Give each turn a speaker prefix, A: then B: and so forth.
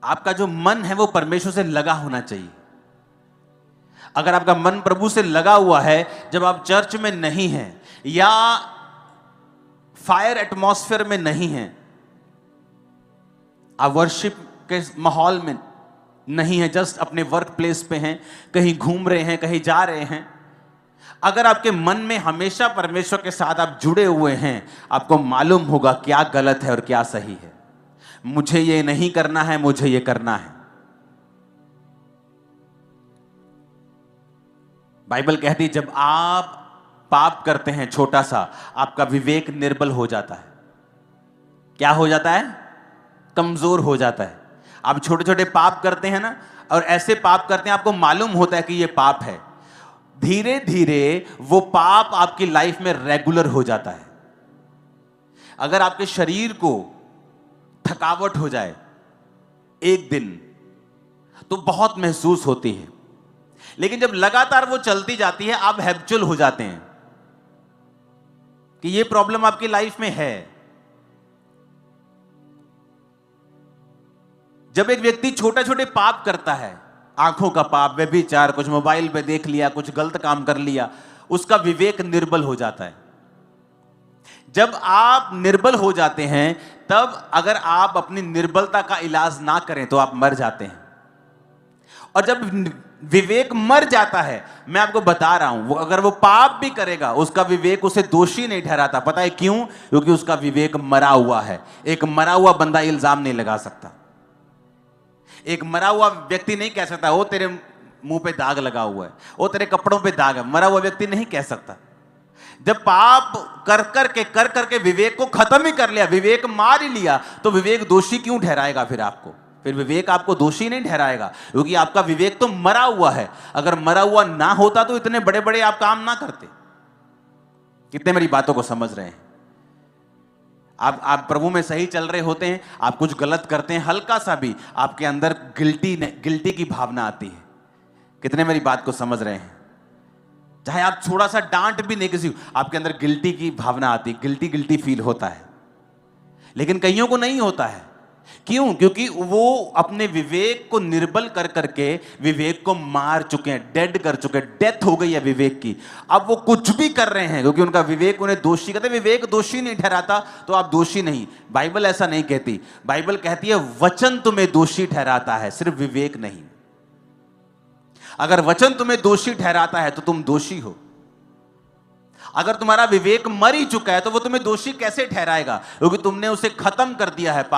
A: आपका जो मन है वो परमेश्वर से लगा होना चाहिए। अगर आपका मन प्रभु से लगा हुआ है, जब आप चर्च में नहीं हैं या फायर एटमॉस्फेयर में नहीं हैं, आप वर्शिप के माहौल में नहीं है, जस्ट अपने वर्क प्लेस पे हैं, कहीं घूम रहे हैं, कहीं जा रहे हैं, अगर आपके मन में हमेशा परमेश्वर के साथ आप जुड़े हुए हैं, आपको मालूम होगा क्या गलत है और क्या सही है। मुझे ये नहीं करना है, मुझे ये करना है। बाइबल कहती है जब आप पाप करते हैं छोटा सा, आपका विवेक निर्बल हो जाता है। क्या हो जाता है? कमजोर हो जाता है। आप छोटे छोटे पाप करते हैं ना, और ऐसे पाप करते हैं आपको मालूम होता है कि ये पाप है, धीरे धीरे वो पाप आपकी लाइफ में रेगुलर हो जाता है। अगर आपके शरीर को थकावट हो जाए एक दिन तो बहुत महसूस होती है, लेकिन जब लगातार वो चलती जाती है, आप हैबिचुअल हो जाते हैं कि ये प्रॉब्लम आपकी लाइफ में है। जब एक व्यक्ति छोटे छोटे पाप करता है, आंखों का पाप, व्यभिचार, कुछ मोबाइल पे देख लिया, कुछ गलत काम कर लिया, उसका विवेक निर्बल हो जाता है। जब आप निर्बल हो जाते हैं, तब अगर आप अपनी निर्बलता का इलाज ना करें तो आप मर जाते हैं। और जब विवेक मर जाता है, मैं आपको बता रहा हूं, वो अगर वो पाप भी करेगा, उसका विवेक उसे दोषी नहीं ठहराता। पता है क्यों? क्योंकि उसका विवेक मरा हुआ है। एक मरा हुआ बंदा इल्जाम नहीं लगा सकता। एक मरा हुआ व्यक्ति नहीं कह सकता वो तेरे मुंह पे दाग लगा हुआ है, वो तेरे कपड़ों पे दाग है। मरा हुआ व्यक्ति नहीं कह सकता। जब पाप कर करके विवेक को खत्म ही कर लिया, विवेक मार ही लिया, तो विवेक दोषी क्यों ठहराएगा फिर आपको? फिर विवेक आपको दोषी नहीं ठहराएगा, क्योंकि आपका विवेक तो मरा हुआ है। अगर मरा हुआ ना होता तो इतने बड़े बड़े आप काम ना करते। कितने मेरी बातों को समझ रहे हैं? आप प्रभु में सही चल रहे होते हैं, आप कुछ गलत करते हैं, हल्का सा भी आपके अंदर गिल्टी की भावना आती है। कितने मेरी बात को समझ रहे हैं? चाहे आप थोड़ा सा डांट भी नहीं किसी, आपके अंदर गिल्टी की भावना आती, गिल्टी फील होता है। लेकिन कईयों को नहीं होता है। क्यों? क्योंकि वो अपने विवेक को निर्बल कर करके विवेक को मार चुके हैं, डेड कर चुके हैं, डेथ हो गई है विवेक की। अब वो कुछ भी कर रहे हैं क्योंकि उनका विवेक उन्हें दोषी कहते। विवेक दोषी नहीं ठहराता तो आप दोषी नहीं। बाइबल ऐसा नहीं कहती। बाइबल कहती है वचन तुम्हें दोषी ठहराता है, सिर्फ विवेक नहीं। अगर वचन तुम्हें दोषी ठहराता है तो तुम दोषी हो। अगर तुम्हारा विवेक मर ही चुका है तो वो तुम्हें दोषी कैसे ठहराएगा? क्योंकि तुमने उसे खत्म कर दिया है।